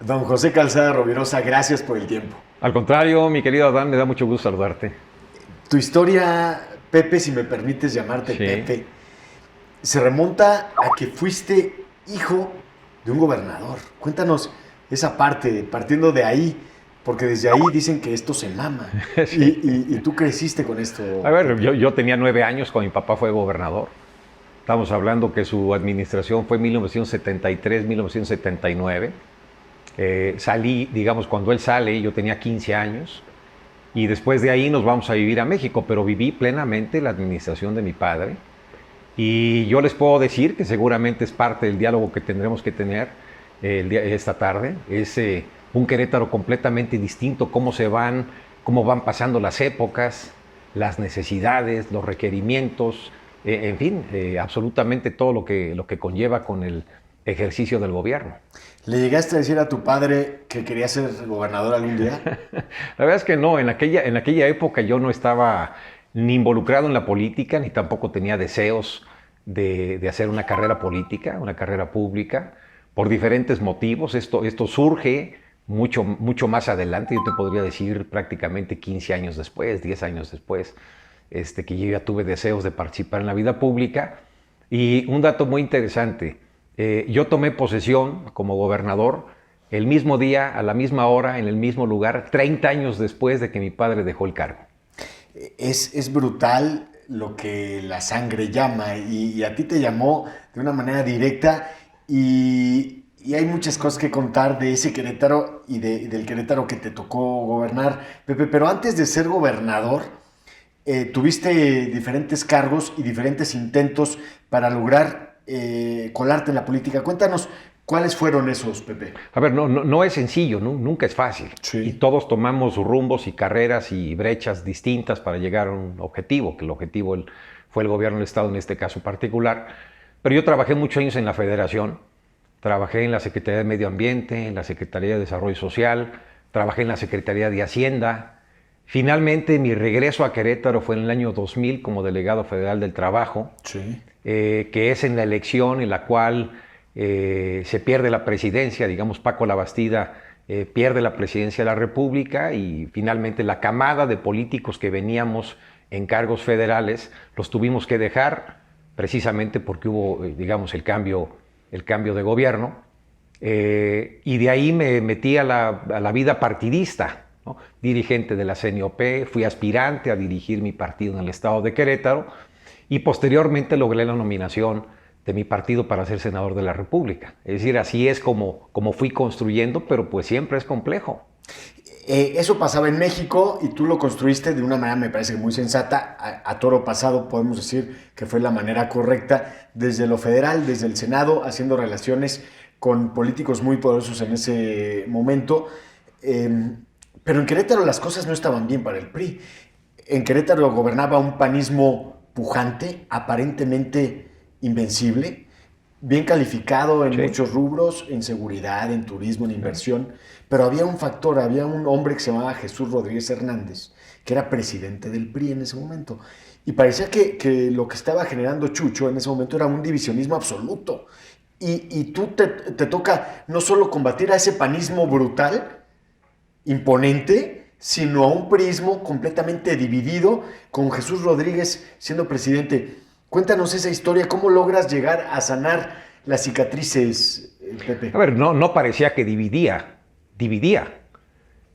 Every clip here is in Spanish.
Don José Calzada Rovirosa, gracias por el tiempo. Al contrario, mi querido Adán, me da mucho gusto saludarte. Tu historia, Pepe, si me permites llamarte Sí. Pepe, se remonta a que fuiste hijo de un gobernador. Cuéntanos esa parte, partiendo de ahí, porque desde ahí dicen que esto se mama. Y, Sí. y tú creciste con A esto, ver, Pepe. yo tenía 9 años cuando mi papá fue gobernador. Estamos hablando que su administración fue 1973-1979. Salí, digamos, cuando él sale, yo tenía 15 años. Y después de ahí nos vamos a vivir a México, pero viví plenamente la administración de mi padre. Y yo les puedo decir que seguramente es parte del diálogo que tendremos que tener esta tarde. Es un Querétaro completamente distinto, cómo van pasando las épocas, las necesidades, los requerimientos, en fin, absolutamente todo lo que conlleva con el ejercicio del gobierno. ¿Le llegaste a decir a tu padre que quería ser gobernador algún día? La verdad es que no, en aquella época yo no estaba ni involucrado en la política, ni tampoco tenía deseos de hacer una carrera política, una carrera pública, por diferentes motivos. Esto surge mucho más adelante, yo te podría decir prácticamente 15 años después, 10 años después, que yo ya tuve deseos de participar en la vida pública. Y un dato muy interesante, yo tomé posesión como gobernador el mismo día, a la misma hora, en el mismo lugar, 30 años después de que mi padre dejó el cargo. Es brutal lo que la sangre llama y a ti te llamó de una manera directa y hay muchas cosas que contar de ese Querétaro y del Querétaro que te tocó gobernar, Pepe, pero antes de ser gobernador, tuviste diferentes cargos y diferentes intentos para lograr colarte en la política. Cuéntanos cuáles fueron esos, Pepe. A ver, no es sencillo, nunca es fácil. Y Sí. todos tomamos rumbos y carreras y brechas distintas para llegar a un objetivo, que el objetivo fue el gobierno del Estado en este caso particular. Pero yo trabajé muchos años en la Federación, trabajé en la Secretaría de Medio Ambiente, en la Secretaría de Desarrollo Social, trabajé en la Secretaría de Hacienda. Finalmente, mi regreso a Querétaro fue en el año 2000 como delegado federal del trabajo, Sí. que es en la elección en la cual se pierde la presidencia, digamos Paco Labastida pierde la presidencia de la República y finalmente la camada de políticos que veníamos en cargos federales los tuvimos que dejar precisamente porque hubo, digamos, el cambio de gobierno. Y de ahí me metí a la vida partidista, ¿no? Dirigente de la CNOP, fui aspirante a dirigir mi partido en el estado de Querétaro y posteriormente logré la nominación de mi partido para ser senador de la República. Es decir, así es como fui construyendo, pero pues siempre es complejo. Eso pasaba en México y tú lo construiste de una manera, me parece, muy sensata. A toro pasado podemos decir que fue la manera correcta, desde lo federal, desde el Senado, haciendo relaciones con políticos muy poderosos en ese momento. Eh, pero en Querétaro las cosas no estaban bien para el PRI. En Querétaro gobernaba un panismo pujante, aparentemente invencible, bien calificado en Sí, muchos rubros, en seguridad, en turismo, en sí. inversión, pero había un factor, había un hombre que se llamaba Jesús Rodríguez Hernández, que era presidente del PRI en ese momento. Y parecía que lo que estaba generando Chucho en ese momento era un divisionismo absoluto. Y tú te toca no solo combatir a ese panismo brutal, imponente, sino a un prismo completamente dividido, con Jesús Rodríguez siendo presidente. Cuéntanos esa historia, ¿cómo logras llegar a sanar las cicatrices, A Pepe? ver, no parecía que dividía.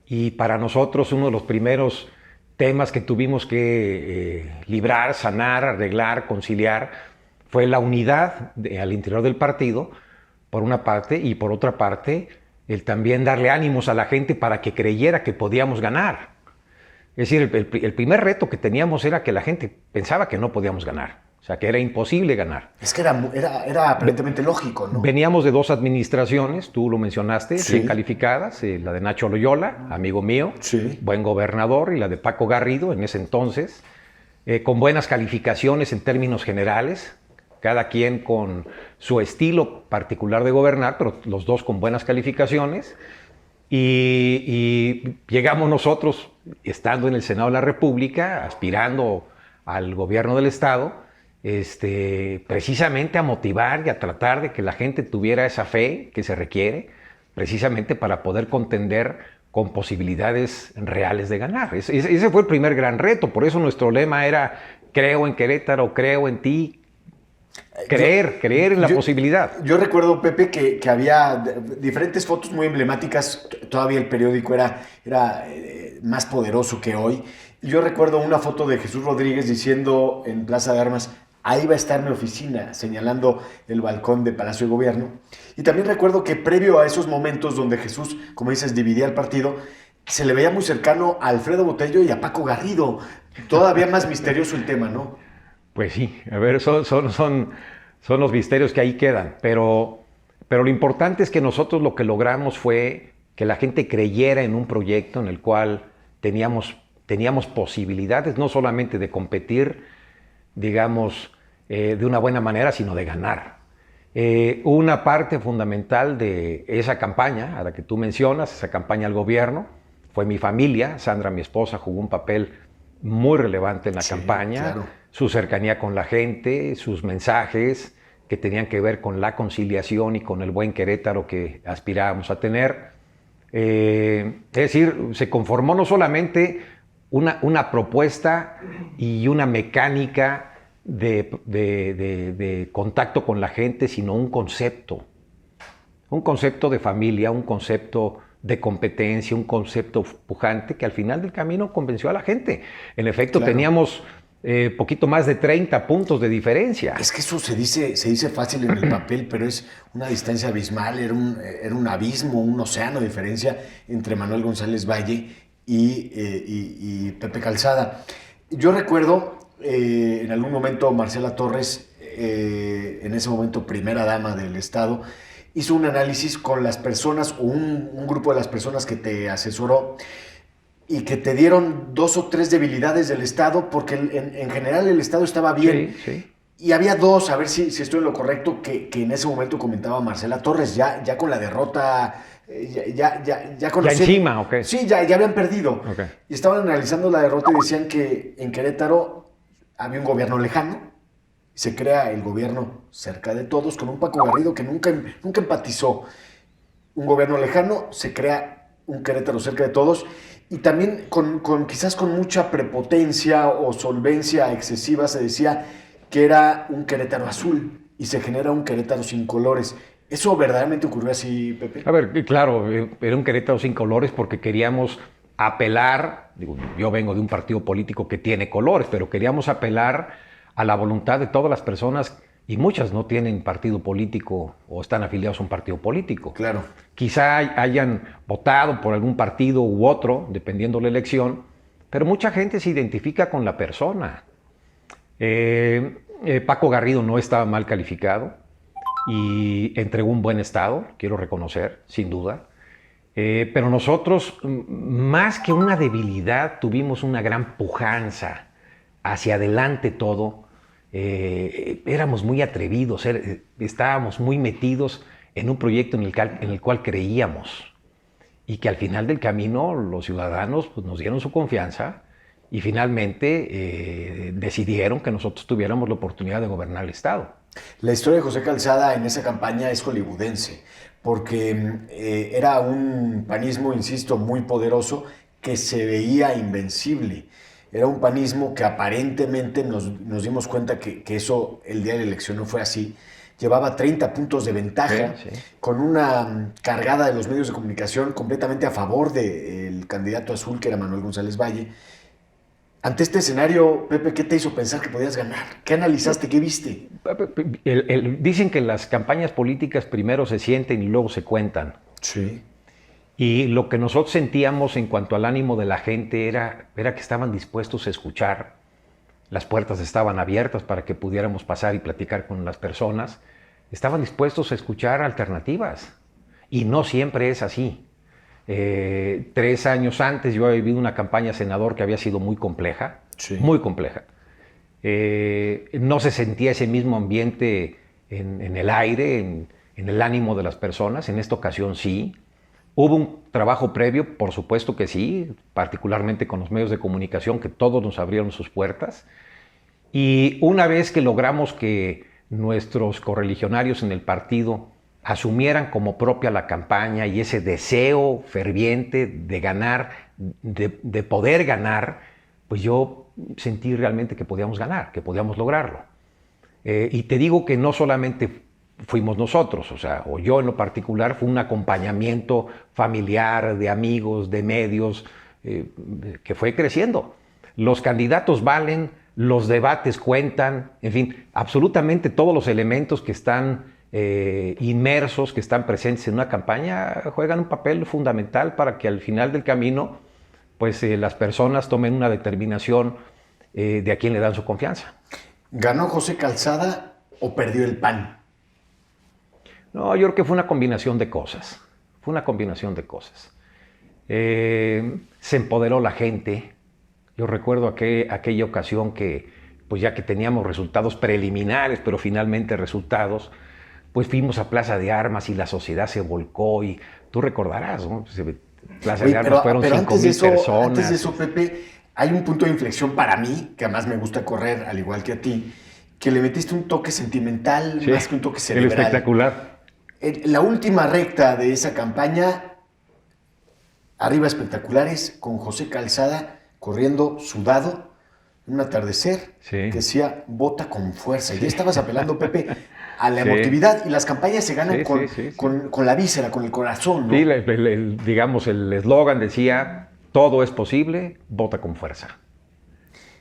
Y para nosotros uno de los primeros temas que tuvimos que librar, sanar, arreglar, conciliar, fue la unidad al interior del partido, por una parte, y por otra parte, el también darle ánimos a la gente para que creyera que podíamos ganar. Es decir, el primer reto que teníamos era que la gente pensaba que no podíamos ganar, o sea, que era imposible ganar. Es que era aparentemente lógico, ¿no? Veníamos de dos administraciones, tú lo mencionaste, bien Sí, calificadas, la de Nacho Loyola, amigo mío, sí. buen gobernador, y la de Paco Garrido en ese entonces, con buenas calificaciones en términos generales, cada quien con su estilo particular de gobernar, pero los dos con buenas calificaciones. Y llegamos nosotros, estando en el Senado de la República, aspirando al gobierno del Estado, precisamente a motivar y a tratar de que la gente tuviera esa fe que se requiere precisamente para poder contender con posibilidades reales de ganar. Ese fue el primer gran reto, por eso nuestro lema era creo en Querétaro, creo en ti, creer en la posibilidad. Yo recuerdo, Pepe, que había diferentes fotos muy emblemáticas, todavía el periódico era más poderoso que hoy. Yo recuerdo una foto de Jesús Rodríguez diciendo en Plaza de Armas, ahí va a estar mi oficina, señalando el balcón de Palacio de Gobierno. Y también recuerdo que previo a esos momentos donde Jesús, como dices, dividía el partido, se le veía muy cercano a Alfredo Botello y a Paco Garrido. Todavía más misterioso el tema, ¿no? Pues sí, a ver, son los misterios que ahí quedan, pero lo importante es que nosotros lo que logramos fue que la gente creyera en un proyecto en el cual teníamos posibilidades no solamente de competir, digamos, de una buena manera, sino de ganar. Una parte fundamental de esa campaña, a la que tú mencionas, esa campaña al gobierno, fue mi familia. Sandra, mi esposa, jugó un papel muy relevante en la campaña, claro. Su cercanía con la gente, sus mensajes que tenían que ver con la conciliación y con el buen Querétaro que aspirábamos a tener. Es decir, se conformó no solamente una propuesta y una mecánica de contacto con la gente, sino un concepto de familia, un concepto de competencia, un concepto pujante que al final del camino convenció a la gente. En efecto, claro. Teníamos poquito más de 30 puntos de diferencia. Es que eso se dice fácil en el papel, pero es una distancia abismal, era un abismo, un océano de diferencia entre Manuel González Valle y Pepe Calzada. Yo recuerdo en algún momento Marcela Torres, en ese momento primera dama del Estado, hizo un análisis con las personas o un grupo de las personas que te asesoró y que te dieron 2 o 3 debilidades del Estado, porque en general el Estado estaba bien. Sí, sí. Y había 2, a ver si estoy en lo correcto, que en ese momento comentaba Marcela Torres, ya con la derrota, ya conocían. ¿Ya encima o qué? Sí, ya habían perdido. Okay. Y estaban analizando la derrota y decían que en Querétaro había un gobierno lejano, se crea el gobierno cerca de todos, con un Paco Garrido que nunca empatizó. Un gobierno lejano, se crea un Querétaro cerca de todos, y también quizás con mucha prepotencia o solvencia excesiva se decía que era un Querétaro azul y se genera un Querétaro sin colores. ¿Eso verdaderamente ocurrió así, Pepe? A ver, claro, era un Querétaro sin colores porque queríamos apelar, yo vengo de un partido político que tiene colores, pero queríamos apelar a la voluntad de todas las personas, y muchas no tienen partido político o están afiliados a un partido político. Claro. Quizá hayan votado por algún partido u otro, dependiendo la elección, pero mucha gente se identifica con la persona. Paco Garrido no estaba mal calificado y entregó un buen estado, quiero reconocer, sin duda. Pero nosotros, más que una debilidad, tuvimos una gran pujanza hacia adelante todo. Éramos muy atrevidos, estábamos muy metidos en un proyecto en el cual creíamos, y que al final del camino los ciudadanos pues, nos dieron su confianza y finalmente decidieron que nosotros tuviéramos la oportunidad de gobernar el Estado. La historia de José Calzada en esa campaña es hollywoodense, porque era un panismo, insisto, muy poderoso, que se veía invencible. Era un panismo que aparentemente nos dimos cuenta que eso el día de la elección no fue así. Llevaba 30 puntos de ventaja, sí. Con una cargada de los medios de comunicación completamente a favor del candidato azul, que era Manuel González Valle. Ante este escenario, Pepe, ¿qué te hizo pensar que podías ganar? ¿Qué analizaste? ¿Qué viste? Dicen que las campañas políticas primero se sienten y luego se cuentan. Sí. Y lo que nosotros sentíamos en cuanto al ánimo de la gente era que estaban dispuestos a escuchar. Las puertas estaban abiertas para que pudiéramos pasar y platicar con las personas. Estaban dispuestos a escuchar alternativas. Y no siempre es así. 3 años antes yo había vivido una campaña senador que había sido muy compleja. Sí. Muy compleja. No se sentía ese mismo ambiente en el aire, en el ánimo de las personas. En esta ocasión sí. ¿Hubo un trabajo previo? Por supuesto que sí, particularmente con los medios de comunicación, que todos nos abrieron sus puertas. Y una vez que logramos que nuestros correligionarios en el partido asumieran como propia la campaña y ese deseo ferviente de ganar, de poder ganar, pues yo sentí realmente que podíamos ganar, que podíamos lograrlo. Y te digo que no solamente fuimos nosotros, o yo en lo particular, fue un acompañamiento familiar, de amigos, de medios, que fue creciendo. Los candidatos valen, los debates cuentan, en fin, absolutamente todos los elementos que están inmersos, que están presentes en una campaña, juegan un papel fundamental para que al final del camino, pues las personas tomen una determinación de a quién le dan su confianza. ¿Ganó José Calzada o perdió el PAN? No, yo creo que fue una combinación de cosas. Fue una combinación de cosas. Se empoderó la gente. Yo recuerdo aquella ocasión que, pues ya que teníamos resultados preliminares, pero finalmente resultados, pues fuimos a Plaza de Armas y la sociedad se volcó y tú recordarás, ¿no? Plaza de Armas fueron 5,000 personas. Antes de eso, Pepe, hay un punto de inflexión para mí, que además me gusta correr, al igual que a ti, que le metiste un toque sentimental, sí, más que un toque cerebral. El espectacular. La última recta de esa campaña, arriba espectaculares, con José Calzada corriendo sudado, un atardecer, sí, que decía, vota con fuerza. Y ya estabas apelando, Pepe, a la emotividad, y las campañas se ganan con la víscera, con el corazón, ¿no? Sí, digamos, el eslogan decía, todo es posible, vota con fuerza.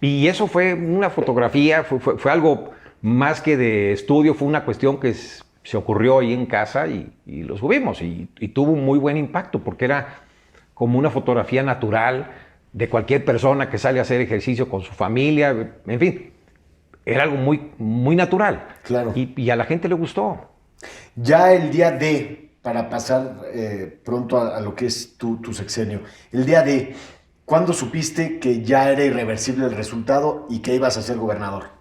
Y eso fue una fotografía, fue algo más que de estudio, fue una cuestión que se ocurrió ahí en casa y lo subimos y tuvo un muy buen impacto porque era como una fotografía natural de cualquier persona que sale a hacer ejercicio con su familia, en fin, era algo muy, muy natural. Claro. Y a la gente le gustó. Ya el día D, para pasar pronto a lo que es tu sexenio, el día D, ¿cuándo supiste que ya era irreversible el resultado y que ibas a ser gobernador?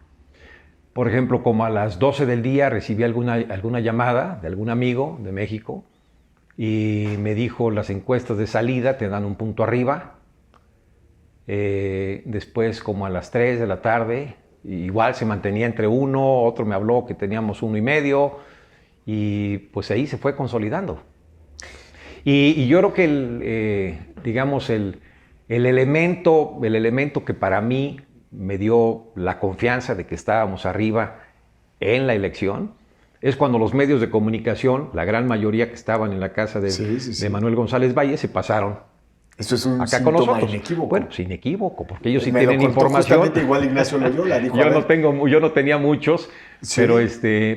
Por ejemplo, como a las 12 del día recibí alguna llamada de algún amigo de México y me dijo, las encuestas de salida te dan un punto arriba. Después, como a las 3 de la tarde, igual se mantenía entre 1, otro me habló que teníamos 1,5 y pues ahí se fue consolidando. Y yo creo que digamos el elemento que para mí me dio la confianza de que estábamos arriba en la elección es cuando los medios de comunicación, la gran mayoría que estaban en la casa de Manuel González Valle, se pasaron eso es un acá con nosotros. Inequívoco. Bueno, pues inequívoco, porque ellos sí tienen información. Justamente igual Ignacio Loyola dijo. Yo no tenía muchos, sí,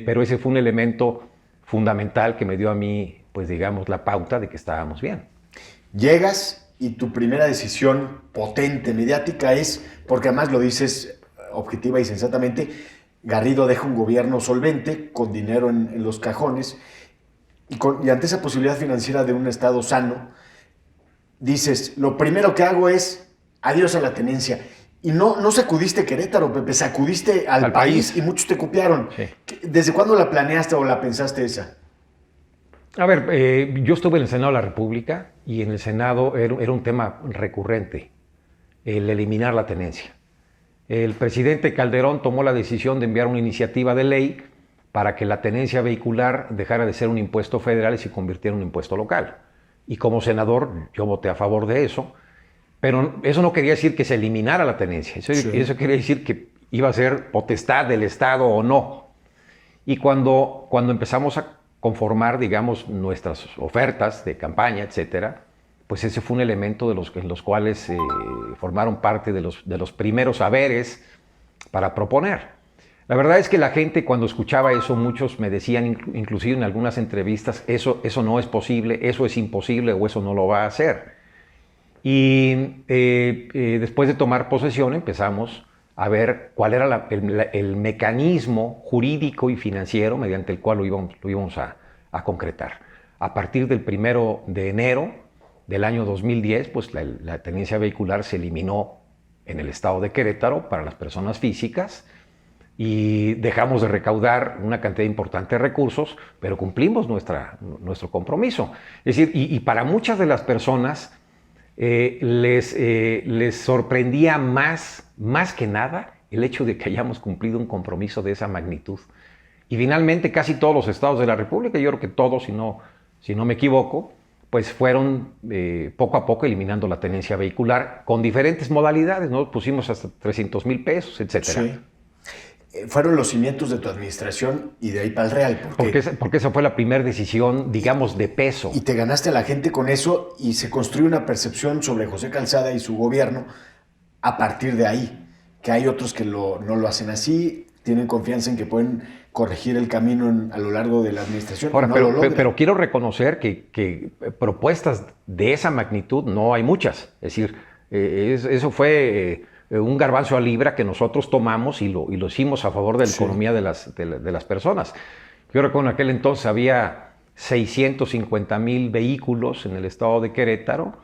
pero ese fue un elemento fundamental que me dio a mí, pues digamos, la pauta de que estábamos bien. Llegas y tu primera decisión potente, mediática, es, porque además lo dices objetiva y sensatamente, Garrido deja un gobierno solvente, con dinero en los cajones, y ante esa posibilidad financiera de un Estado sano, dices, lo primero que hago es adiós a la tenencia. Y no sacudiste Querétaro, Pepe, sacudiste al país y muchos te copiaron. Sí. ¿Desde cuándo la planeaste o la pensaste esa? A ver, yo estuve en el Senado de la República y en el Senado era un tema recurrente, el eliminar la tenencia. El presidente Calderón tomó la decisión de enviar una iniciativa de ley para que la tenencia vehicular dejara de ser un impuesto federal y se convirtiera en un impuesto local. Y como senador yo voté a favor de eso, pero eso no quería decir que se eliminara la tenencia, eso quería decir que iba a ser potestad del Estado o no. Y cuando empezamos a conformar, digamos, nuestras ofertas de campaña, etcétera, pues ese fue un elemento en los cuales formaron parte de los primeros saberes para proponer. La verdad es que la gente cuando escuchaba eso, muchos me decían, inclusive en algunas entrevistas, eso no es posible, eso es imposible o eso no lo va a hacer. Y después de tomar posesión empezamos a ver cuál era el mecanismo jurídico y financiero mediante el cual lo íbamos a concretar. A partir del 1 de enero del año 2010, pues la tenencia vehicular se eliminó en el estado de Querétaro para las personas físicas y dejamos de recaudar una cantidad importante de recursos, pero cumplimos nuestro compromiso. Es decir, y para muchas de las personas les sorprendía más que nada el hecho de que hayamos cumplido un compromiso de esa magnitud Y finalmente casi todos los estados de la República, yo creo que todos, si no me equivoco, pues fueron poco a poco eliminando la tenencia vehicular con diferentes modalidades, ¿no? Pusimos hasta 300,000 pesos, etcétera. Sí. Fueron los cimientos de tu administración y de ahí para el Real. Porque esa fue la primera decisión, digamos, de peso. Y te ganaste a la gente con eso y se construye una percepción sobre José Calzada y su gobierno a partir de ahí. Que hay otros que no lo hacen así, tienen confianza en que pueden corregir el camino a lo largo de la administración. Ahora, pero quiero reconocer que propuestas de esa magnitud no hay muchas. Es decir, eso fue un garbanzo a libra que nosotros tomamos y lo hicimos a favor de la economía de las personas. Yo recuerdo en aquel entonces había 650,000 vehículos en el estado de Querétaro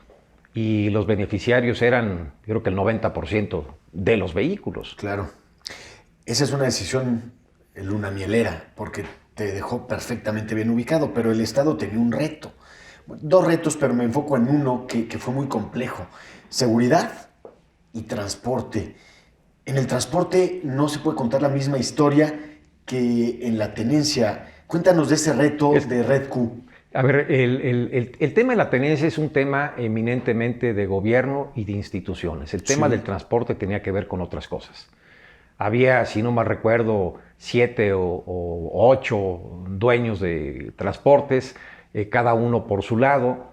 y los beneficiarios eran, yo creo que el 90% de los vehículos. Claro. Esa es una decisión lunamielera, porque te dejó perfectamente bien ubicado, pero el Estado tenía un reto. Dos retos, pero me enfoco en uno que fue muy complejo. Seguridad y transporte. En el transporte no se puede contar la misma historia que en la tenencia. Cuéntanos de ese reto de Red Q. A ver, el tema de la tenencia es un tema eminentemente de gobierno y de instituciones. El tema del transporte tenía que ver con otras cosas. Había, si no mal recuerdo, 7 o 8 dueños de transportes, cada uno por su lado,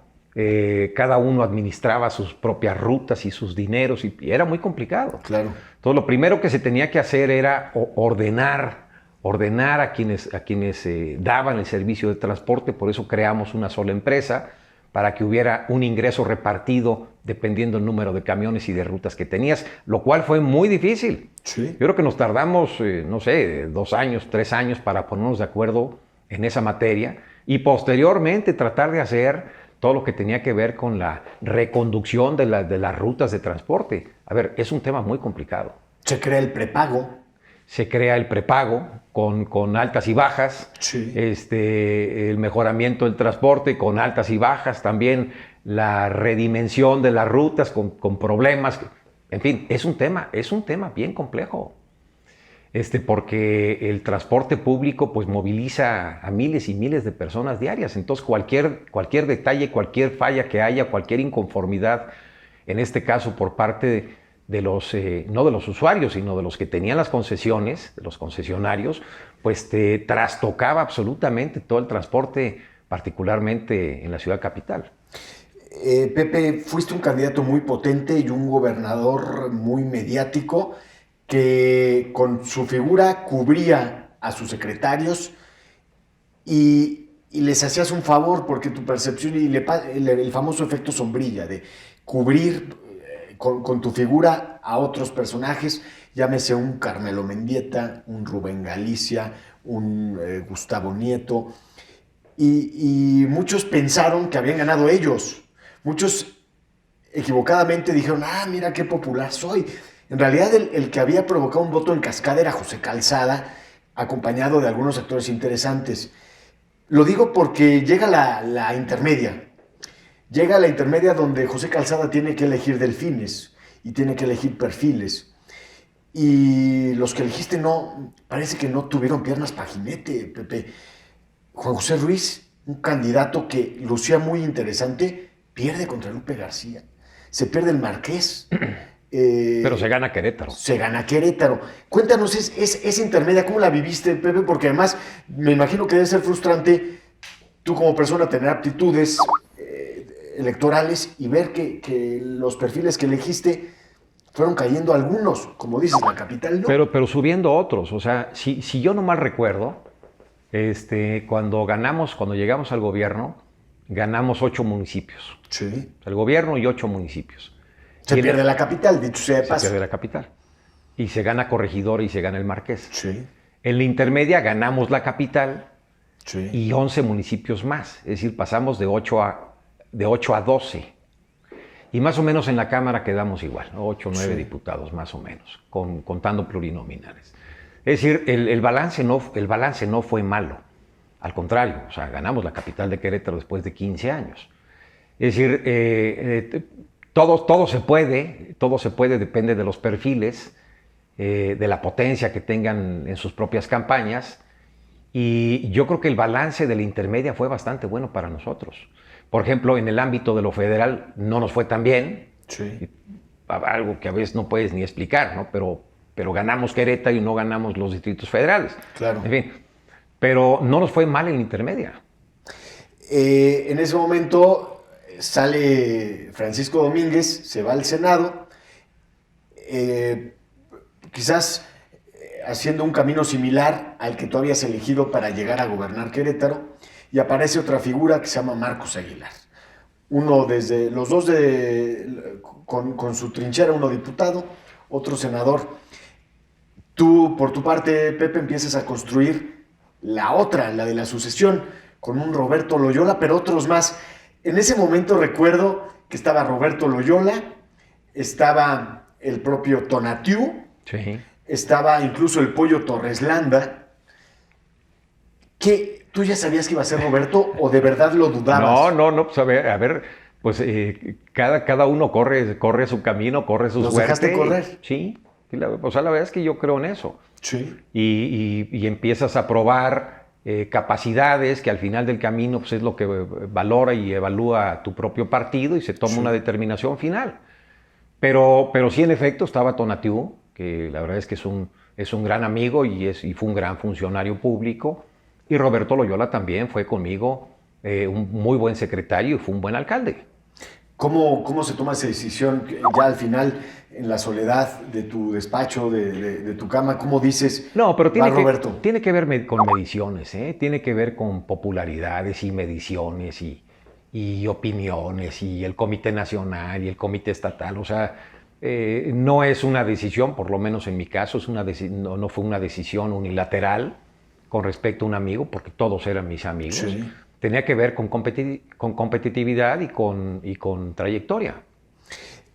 cada uno administraba sus propias rutas y sus dineros, y era muy complicado. Claro. Entonces, lo primero que se tenía que hacer era ordenar a quienes daban el servicio de transporte. Por eso creamos una sola empresa, para que hubiera un ingreso repartido dependiendo del número de camiones y de rutas que tenías, lo cual fue muy difícil. Sí. Yo creo que nos tardamos, 2 años, 3 años para ponernos de acuerdo en esa materia y posteriormente tratar de hacer todo lo que tenía que ver con la reconducción de las rutas de transporte. A ver, es un tema muy complicado. Se crea el prepago. Se crea el prepago con altas y bajas, sí. El mejoramiento del transporte con altas y bajas, también la redimensión de las rutas con problemas. En fin, es un tema bien complejo, porque el transporte público pues moviliza a miles y miles de personas diarias. Entonces cualquier detalle, cualquier falla que haya, cualquier inconformidad, en este caso por parte de los, no de los usuarios, sino de los que tenían las concesiones, de los concesionarios, pues te trastocaba absolutamente todo el transporte, particularmente en la ciudad capital. Pepe, fuiste un candidato muy potente y un gobernador muy mediático que con su figura cubría a sus secretarios y les hacías un favor, porque tu percepción y el famoso efecto sombrilla de cubrir con tu figura a otros personajes, llámese un Carmelo Mendieta, un Rubén Galicia, un Gustavo Nieto, y muchos pensaron que habían ganado ellos. Muchos equivocadamente dijeron, mira qué popular soy. En realidad el que había provocado un voto en cascada era José Calzada, acompañado de algunos actores interesantes. Lo digo porque llega la intermedia. Llega la intermedia donde José Calzada tiene que elegir delfines y tiene que elegir perfiles. Y los que elegiste parece que no tuvieron piernas para jinete, Pepe. Juan José Ruiz, un candidato que lucía muy interesante, pierde contra Lupe García. Se pierde el Marqués. Pero se gana Querétaro. Se gana Querétaro. Cuéntanos esa intermedia, ¿cómo la viviste, Pepe? Porque además me imagino que debe ser frustrante tú como persona tener aptitudes electorales y ver que los perfiles que elegiste fueron cayendo algunos, como dices, la capital no. Pero subiendo otros. O sea, si yo no mal recuerdo, cuando llegamos al gobierno, ganamos 8 municipios. Sí. El gobierno y 8 municipios. Se pierde la capital, dicho sea de paso. Se pierde la capital. Y se gana Corregidora y se gana el Marqués. Sí. En la intermedia ganamos la capital, sí, y 11 municipios más. Es decir, pasamos de 8 a 12. Y más o menos en la Cámara quedamos igual, ¿no? 8 o 9 sí. diputados, más o menos, contando plurinominales. Es decir, el balance no fue malo. Al contrario, o sea, ganamos la capital de Querétaro después de 15 años. Es decir, todo se puede, depende de los perfiles, de la potencia que tengan en sus propias campañas. Y yo creo que el balance de la intermedia fue bastante bueno para nosotros. Por ejemplo, en el ámbito de lo federal no nos fue tan bien, Sí. algo que a veces no puedes ni explicar, ¿no? Pero ganamos Querétaro y no ganamos los distritos federales. Claro. En fin, pero no nos fue mal en la intermedia. En ese momento sale Francisco Domínguez, se va al Senado, eh, quizás haciendo un camino similar al que tú habías elegido para llegar a gobernar Querétaro, y aparece otra figura que se llama Marcos Aguilar. Uno desde los dos con su trinchera, uno diputado, otro senador. Tú, por tu parte, Pepe, empiezas a construir la otra, la de la sucesión, con un Roberto Loyola, pero otros más. En ese momento recuerdo que estaba Roberto Loyola, estaba el propio Tonatiuh, Sí. estaba incluso el Pollo Torres Landa. ¿Qué? ¿Tú ya sabías que iba a ser Roberto o de verdad lo dudabas? No, pues a ver, pues cada uno corre su camino, corre su ¿Los suerte. dejaste correr? Sí, o sea, la verdad es que yo creo en eso. Sí. Y empiezas a probar capacidades que al final del camino pues, es lo que valora y evalúa tu propio partido y se toma una determinación final. Pero sí, en efecto, estaba Tonatiuh, que la verdad es que es un gran amigo y fue un gran funcionario público. Y Roberto Loyola también fue conmigo un muy buen secretario y fue un buen alcalde. ¿Cómo se toma esa decisión ya al final, en la soledad de tu despacho, de tu cama? ¿Cómo dices, No, pero va Roberto? tiene que ver con mediciones, ¿eh? Tiene que ver con popularidades y mediciones y opiniones y el Comité Nacional y el Comité Estatal. O sea, no es una decisión, por lo menos en mi caso, no fue una decisión unilateral con respecto a un amigo, porque todos eran mis amigos. Sí. Tenía que ver con competitividad y con trayectoria.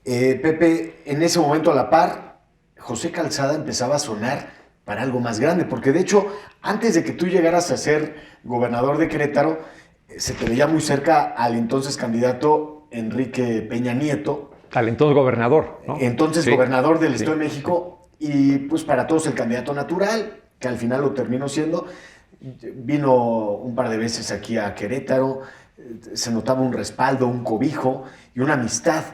Pepe, en ese momento a la par, José Calzada empezaba a sonar para algo más grande, porque de hecho, antes de que tú llegaras a ser gobernador de Querétaro, se te veía muy cerca al entonces candidato Enrique Peña Nieto, Al entonces gobernador, ¿no? entonces Sí, gobernador del sí, Estado de México, y pues para todos el candidato natural, que al final lo terminó siendo. Vino un par de veces aquí a Querétaro, se notaba un respaldo, un cobijo y una amistad.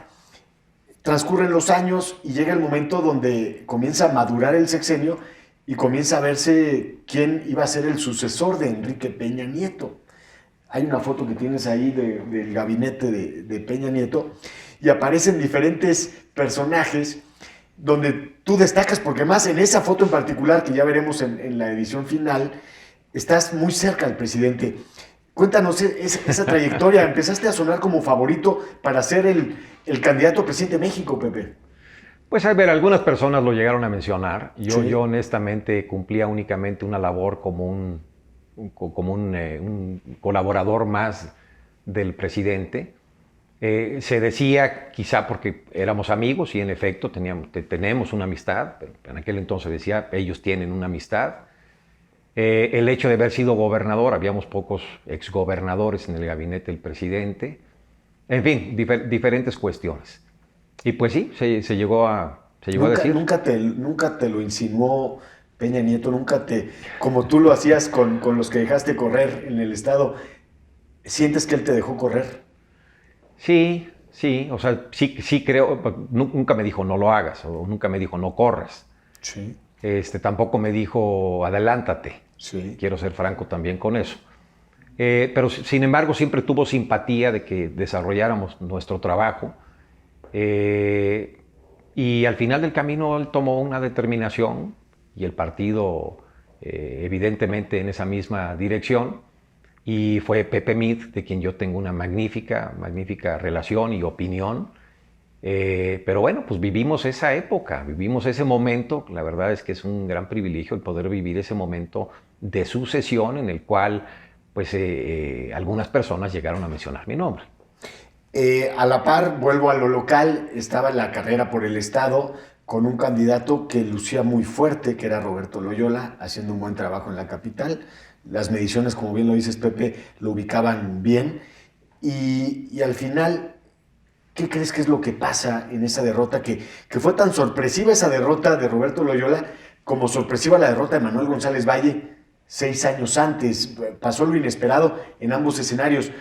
Transcurren los años y llega el momento donde comienza a madurar el sexenio y comienza a verse quién iba a ser el sucesor de Enrique Peña Nieto. Hay una foto que tienes ahí del gabinete de Peña Nieto y aparecen diferentes personajes donde tú destacas, porque más en esa foto en particular, que ya veremos en la edición final, estás muy cerca del presidente. Cuéntanos esa trayectoria. Empezaste a sonar como favorito para ser el candidato a presidente de México, Pepe. Pues a ver, algunas personas lo llegaron a mencionar. Sí. Yo honestamente cumplía únicamente una labor como un colaborador más del presidente. Se decía, quizá porque éramos amigos y en efecto tenemos una amistad, pero en aquel entonces decía, ellos tienen una amistad. El hecho de haber sido gobernador, habíamos pocos exgobernadores en el gabinete del presidente. En fin, diferentes cuestiones. Y pues sí, se llegó a decir. Nunca te lo insinuó Peña Nieto, como tú lo hacías con los que dejaste correr en el estado, ¿sientes que él te dejó correr? Sí, o sea, sí creo, nunca me dijo no lo hagas, o nunca me dijo no corras. Sí. Tampoco me dijo adelántate. Sí. Quiero ser franco también con eso. Pero sin embargo siempre tuvo simpatía de que desarrolláramos nuestro trabajo. Y al final del camino él tomó una determinación y el partido evidentemente en esa misma dirección. Y fue Pepe Mid, de quien yo tengo una magnífica relación y opinión. Pero bueno, pues vivimos esa época, vivimos ese momento. La verdad es que es un gran privilegio el poder vivir ese momento de sucesión en el cual pues, algunas personas llegaron a mencionar mi nombre. A la par, vuelvo a lo local, estaba en la carrera por el estado con un candidato que lucía muy fuerte, que era Roberto Loyola, haciendo un buen trabajo en la capital. Las mediciones, como bien lo dices, Pepe, lo ubicaban bien. Y al final, ¿qué crees que es lo que pasa en esa derrota? Que fue tan sorpresiva esa derrota de Roberto Loyola como sorpresiva la derrota de Manuel González Valle, 6 años antes. Pasó lo inesperado en ambos escenarios.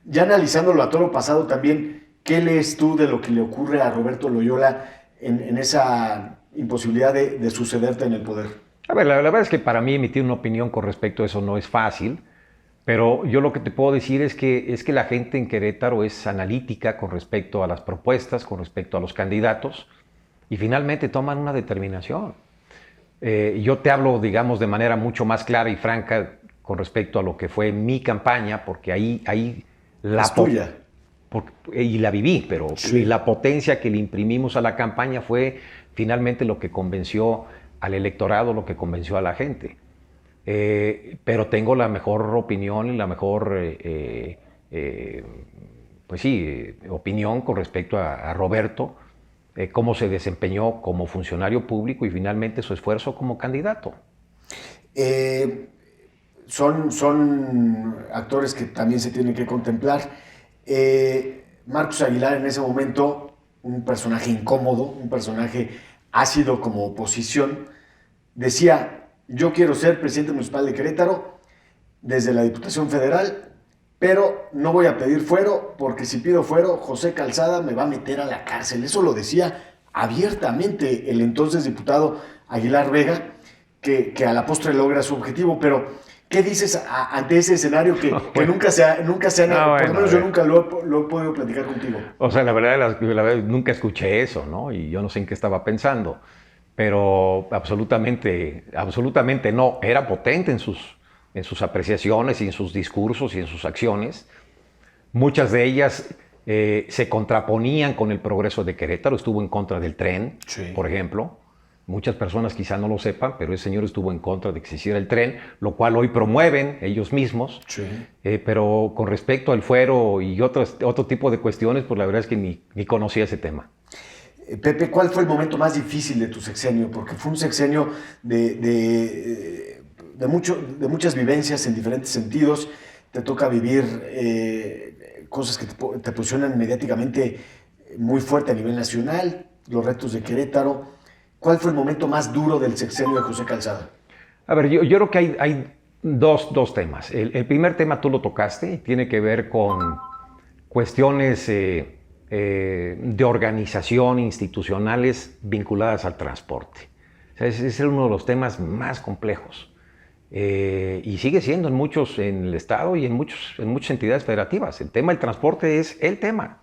Ya analizándolo a toro pasado también, ¿qué lees tú de lo que le ocurre a Roberto Loyola en esa imposibilidad de sucederte en el poder? A ver, la verdad es que para mí emitir una opinión con respecto a eso no es fácil, pero yo lo que te puedo decir es que la gente en Querétaro es analítica con respecto a las propuestas, con respecto a los candidatos, y finalmente toman una determinación. Yo te hablo, digamos, de manera mucho más clara y franca con respecto a lo que fue mi campaña, porque ahí Es tuya. y la viví, pero Sí. la potencia que le imprimimos a la campaña fue finalmente lo que convenció al electorado, lo que convenció a la gente. Pero tengo la mejor opinión y la mejor, pues sí, opinión con respecto a Roberto, cómo se desempeñó como funcionario público y finalmente su esfuerzo como candidato. Eh, son actores que también se tienen que contemplar. Marcos Aguilar en ese momento, un personaje incómodo, un personaje ácido como oposición, decía, yo quiero ser presidente municipal de Querétaro desde la Diputación Federal, pero no voy a pedir fuero porque si pido fuero, José Calzada me va a meter a la cárcel. Eso lo decía abiertamente el entonces diputado Aguilar Vega, que a la postre logra su objetivo, pero ¿qué dices ante ese escenario que Bueno. nunca se ha, No, por lo bueno, menos a yo ver. nunca lo he podido platicar contigo? O sea, la verdad, nunca escuché eso, ¿no? Y yo no sé en qué estaba pensando. Pero absolutamente no. Era potente en sus apreciaciones y en sus discursos y en sus acciones. Muchas de ellas se contraponían con el progreso de Querétaro. Estuvo en contra del tren, Sí. por ejemplo. Muchas personas quizá no lo sepan, pero ese señor estuvo en contra de que se hiciera el tren, lo cual hoy promueven ellos mismos. Sí. Pero con respecto al fuero y otro tipo de cuestiones, pues la verdad es que ni conocía ese tema. Pepe, ¿cuál fue el momento más difícil de tu sexenio? Porque fue un sexenio de muchas vivencias en diferentes sentidos. Te toca vivir cosas que te posicionan mediáticamente muy fuerte a nivel nacional, los retos de Querétaro. ¿Cuál fue el momento más duro del sexenio de José Calzada? A ver, yo creo que hay dos temas. El primer tema tú lo tocaste y tiene que ver con cuestiones de organización institucionales vinculadas al transporte. O sea, ese es uno de los temas más complejos. Y sigue siendo en el Estado y en muchas entidades federativas. El tema del transporte es el tema.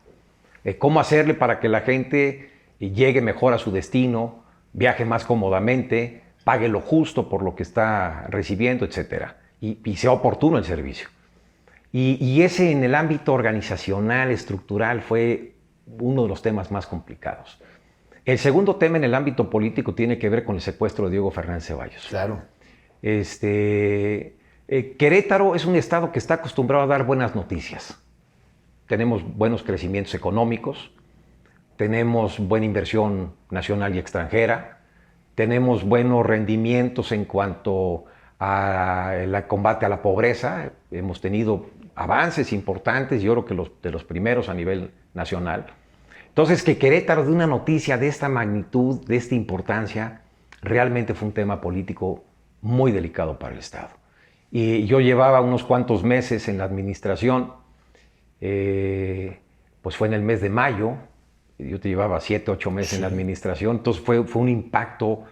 Cómo hacerle para que la gente llegue mejor a su destino, viaje más cómodamente, pague lo justo por lo que está recibiendo, etc. Y sea oportuno el servicio. Y ese en el ámbito organizacional, estructural, fue uno de los temas más complicados. El segundo tema en el ámbito político tiene que ver con el secuestro de Diego Fernández Ceballos. Claro. Querétaro es un estado que está acostumbrado a dar buenas noticias. Tenemos buenos crecimientos económicos, tenemos buena inversión nacional y extranjera, tenemos buenos rendimientos en cuanto al combate a la pobreza, hemos tenido avances importantes, yo creo que de los primeros a nivel nacional. Entonces, que Querétaro dé una noticia de esta magnitud, de esta importancia, realmente fue un tema político muy delicado para el Estado. Y yo llevaba unos cuantos meses en la administración, pues fue en el mes de mayo, yo te llevaba 7, 8 meses Sí. en la administración, entonces fue un impacto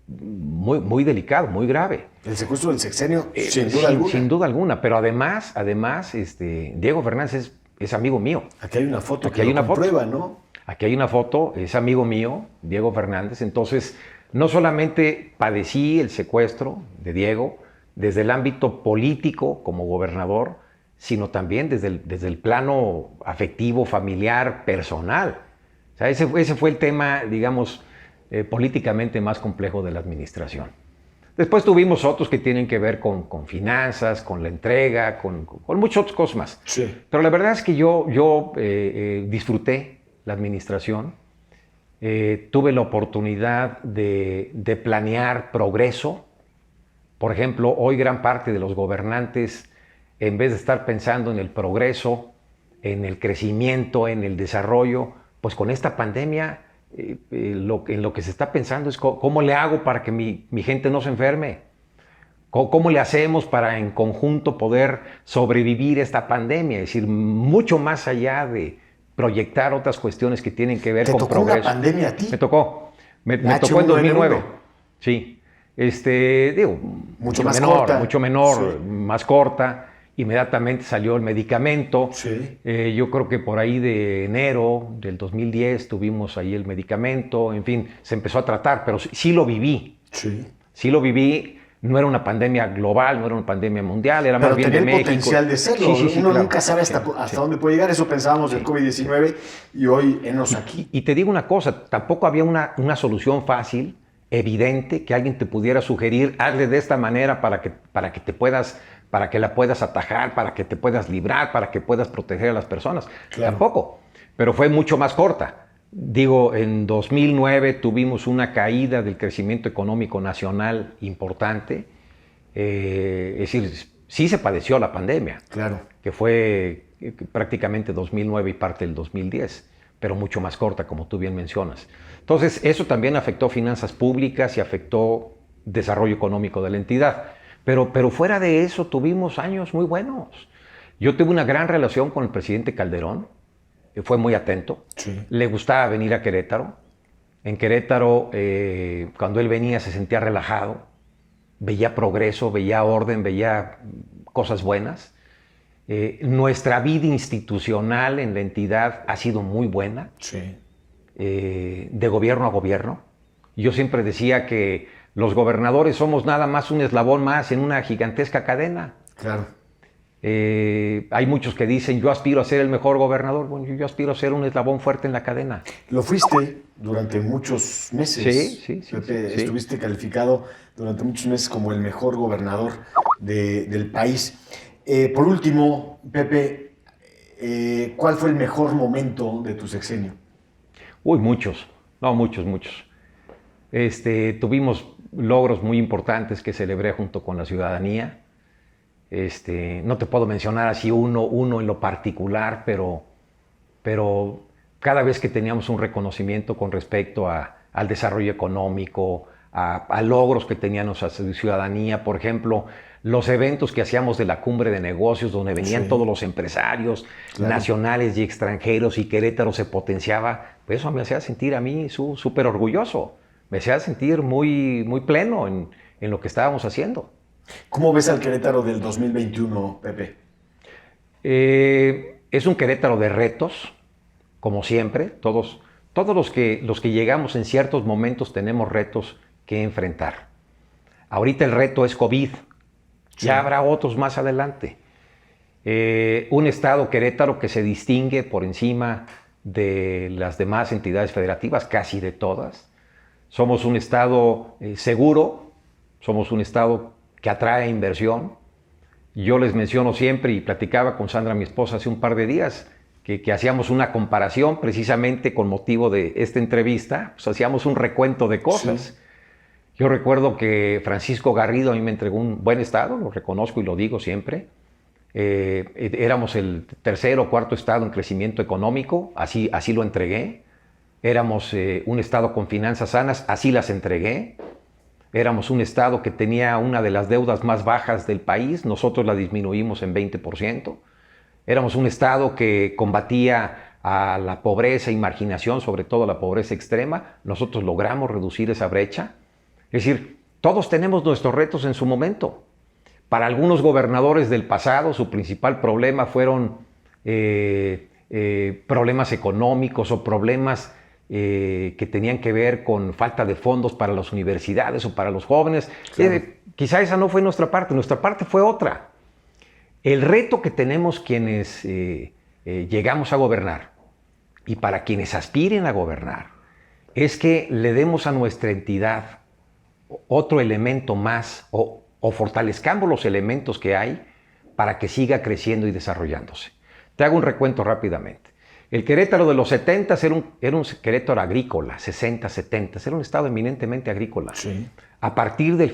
muy delicado, muy grave. El secuestro del sexenio, sin duda alguna. Sin duda alguna, pero además Diego Fernández es amigo mío. Aquí hay una foto Aquí que hay lo una foto. comprueba, ¿no? Aquí hay una foto, es amigo mío, Diego Fernández. Entonces, no solamente padecí el secuestro de Diego desde el ámbito político como gobernador, sino también desde el plano afectivo, familiar, personal. O sea, ese fue el tema, digamos, políticamente más complejo de la administración. Después tuvimos otros que tienen que ver con finanzas, con la entrega, con muchas otras cosas más. Sí. Pero la verdad es que yo disfruté la administración, tuve la oportunidad de planear progreso. Por ejemplo, hoy gran parte de los gobernantes, en vez de estar pensando en el progreso, en el crecimiento, en el desarrollo, pues con esta pandemia en lo que se está pensando es cómo le hago para que mi gente no se enferme, ¿Cómo le hacemos para en conjunto poder sobrevivir esta pandemia? Es decir, mucho más allá de proyectar otras cuestiones que tienen que ver ¿Te con tocó progreso. una pandemia a ti? Me tocó. Me La tocó en H1N1. 2009. Sí. Digo, Mucho más corta. mucho menor, Sí. más corta. Inmediatamente salió el medicamento. Sí. Yo creo que por ahí de enero del 2010 tuvimos ahí el medicamento. En fin, se empezó a tratar, pero sí lo viví. Sí. Sí lo viví. No era una pandemia global, no era una pandemia mundial, era Pero más bien tenía de el México. potencial de serlo. Sí, Uno claro. nunca sabe hasta dónde puede llegar. Eso pensábamos del COVID-19 y hoy enos aquí. Y te digo una cosa, tampoco había una solución fácil, evidente, que alguien te pudiera sugerir, hazle de esta manera para que la puedas atajar, para que te puedas librar, para que puedas proteger a las personas. Claro. Tampoco, pero fue mucho más corta. Digo, en 2009 tuvimos una caída del crecimiento económico nacional importante. Es decir, sí se padeció la pandemia, Claro. que fue prácticamente 2009 y parte del 2010, pero mucho más corta, como tú bien mencionas. Entonces, eso también afectó finanzas públicas y afectó desarrollo económico de la entidad. Pero fuera de eso, tuvimos años muy buenos. Yo tuve una gran relación con el presidente Calderón, fue muy atento, Sí. le gustaba venir a Querétaro. En Querétaro, cuando él venía, se sentía relajado, veía progreso, veía orden, veía cosas buenas. Nuestra vida institucional en la entidad ha sido muy buena, Sí. de gobierno a gobierno. Yo siempre decía que los gobernadores somos nada más un eslabón más en una gigantesca cadena. Claro. Hay muchos que dicen, yo aspiro a ser el mejor gobernador. Bueno, yo aspiro a ser un eslabón fuerte en la cadena. Lo fuiste durante muchos meses. Sí, Pepe, sí. estuviste calificado durante muchos meses como el mejor gobernador del país. Por último, Pepe, ¿cuál fue el mejor momento de tu sexenio? Uy, muchos. No, muchos. Tuvimos logros muy importantes que celebré junto con la ciudadanía. No te puedo mencionar así uno en lo particular, pero cada vez que teníamos un reconocimiento con respecto al desarrollo económico, a logros que tenía nuestra ciudadanía, por ejemplo, los eventos que hacíamos de la cumbre de negocios, donde venían Sí. todos los empresarios, Claro. nacionales y extranjeros, y Querétaro se potenciaba, pues eso me hacía sentir a mí súper orgulloso, me hacía sentir muy pleno en lo que estábamos haciendo. ¿Cómo ves al Querétaro del 2021, Pepe? Es un Querétaro de retos, como siempre. Todos los que llegamos en ciertos momentos tenemos retos que enfrentar. Ahorita el reto es COVID. Sí. Ya habrá otros más adelante. Un estado, Querétaro, que se distingue por encima de las demás entidades federativas, casi de todas. Somos un estado seguro, somos un estado que atrae inversión. Yo les menciono siempre, y platicaba con Sandra, mi esposa, hace un par de días, que hacíamos una comparación precisamente con motivo de esta entrevista, pues hacíamos un recuento de cosas. Sí. Yo recuerdo que Francisco Garrido a mí me entregó un buen estado, lo reconozco y lo digo siempre. Éramos el tercer o cuarto estado en crecimiento económico, así lo entregué. Éramos un estado con finanzas sanas, así las entregué. Éramos un estado que tenía una de las deudas más bajas del país, nosotros la disminuimos en 20%. Éramos un estado que combatía a la pobreza y marginación, sobre todo la pobreza extrema. Nosotros logramos reducir esa brecha. Es decir, todos tenemos nuestros retos en su momento. Para algunos gobernadores del pasado, su principal problema fueron problemas económicos o problemas que tenían que ver con falta de fondos para las universidades o para los jóvenes. Claro. Quizá esa no fue nuestra parte fue otra. El reto que tenemos quienes llegamos a gobernar, y para quienes aspiren a gobernar, es que le demos a nuestra entidad otro elemento más o fortalezcamos los elementos que hay para que siga creciendo y desarrollándose. Te hago un recuento rápidamente. El Querétaro de los 70 era un Querétaro agrícola, 60, 70, era un estado eminentemente agrícola. Sí. A partir de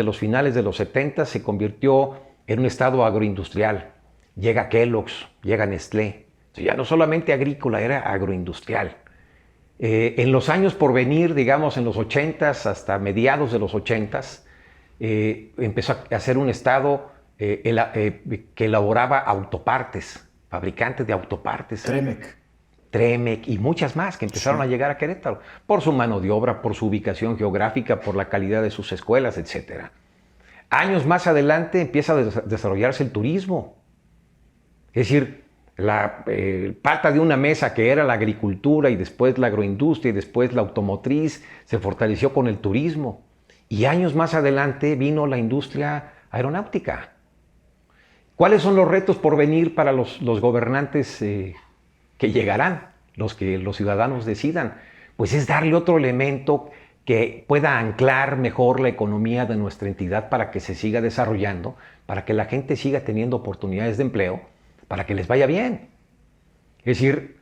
los finales de los 70 se convirtió en un estado agroindustrial. Llega Kellogg's, llega Nestlé. Entonces ya no solamente agrícola, era agroindustrial. En los años por venir, digamos en los 80s hasta mediados de los 80s, empezó a ser un estado que elaboraba autopartes, fabricantes de autopartes. Tremec y muchas más que empezaron a llegar a Querétaro, por su mano de obra, por su ubicación geográfica, por la calidad de sus escuelas, etc. Años más adelante empieza a desarrollarse el turismo. Es decir, la pata de una mesa que era la agricultura y después la agroindustria y después la automotriz se fortaleció con el turismo. Y años más adelante vino la industria aeronáutica. ¿Cuáles son los retos por venir para los gobernantes que llegarán, los que los ciudadanos decidan? Pues es darle otro elemento que pueda anclar mejor la economía de nuestra entidad para que se siga desarrollando, para que la gente siga teniendo oportunidades de empleo, para que les vaya bien. Es decir,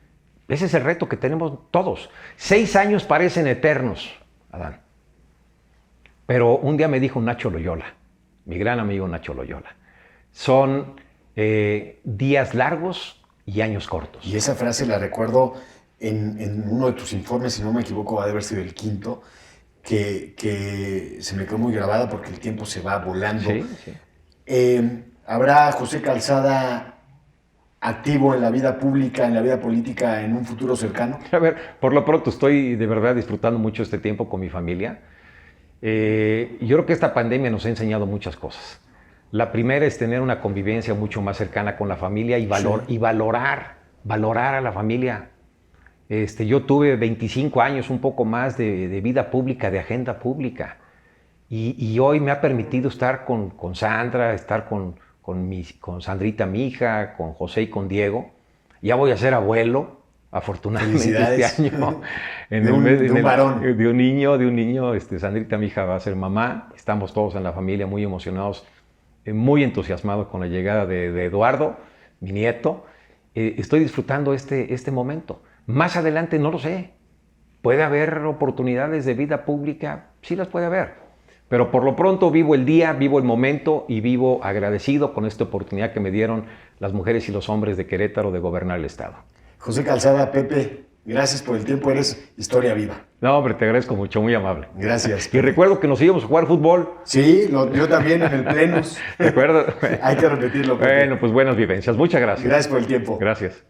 ese es el reto que tenemos todos. 6 años parecen eternos, Adán. Pero un día me dijo Nacho Loyola, mi gran amigo Nacho Loyola, son días largos y años cortos. Y esa frase la recuerdo en uno de tus informes, si no me equivoco, va a haber sido el quinto, que se me quedó muy grabada porque el tiempo se va volando. Sí. ¿Habrá José Calzada activo en la vida pública, en la vida política en un futuro cercano? A ver, por lo pronto estoy de verdad disfrutando mucho este tiempo con mi familia. Yo creo que esta pandemia nos ha enseñado muchas cosas. La primera es tener una convivencia mucho más cercana con la familia y valorar a la familia. Yo tuve 25 años, un poco más de vida pública, de agenda pública. Y hoy me ha permitido estar con Sandra, estar con Sandrita, mi hija, con José y con Diego. Ya voy a ser abuelo, afortunadamente, este año. De un varón. De un niño. Sandrita, mi hija, va a ser mamá. Estamos todos en la familia muy emocionados, muy entusiasmados con la llegada de Eduardo, mi nieto. Estoy disfrutando este momento. Más adelante no lo sé. ¿Puede haber oportunidades de vida pública? Sí las puede haber. Pero por lo pronto vivo el día, vivo el momento y vivo agradecido con esta oportunidad que me dieron las mujeres y los hombres de Querétaro de gobernar el estado. José Calzada, Pepe, gracias por el tiempo, eres historia viva. No, hombre, te agradezco mucho, muy amable. Gracias. Pepe. Y recuerdo que nos íbamos a jugar fútbol. Sí, yo también en el Plenus. ¿Recuerdo? Hay que repetirlo, Pepe. Bueno, pues buenas vivencias. Muchas gracias. Gracias por el tiempo. Gracias.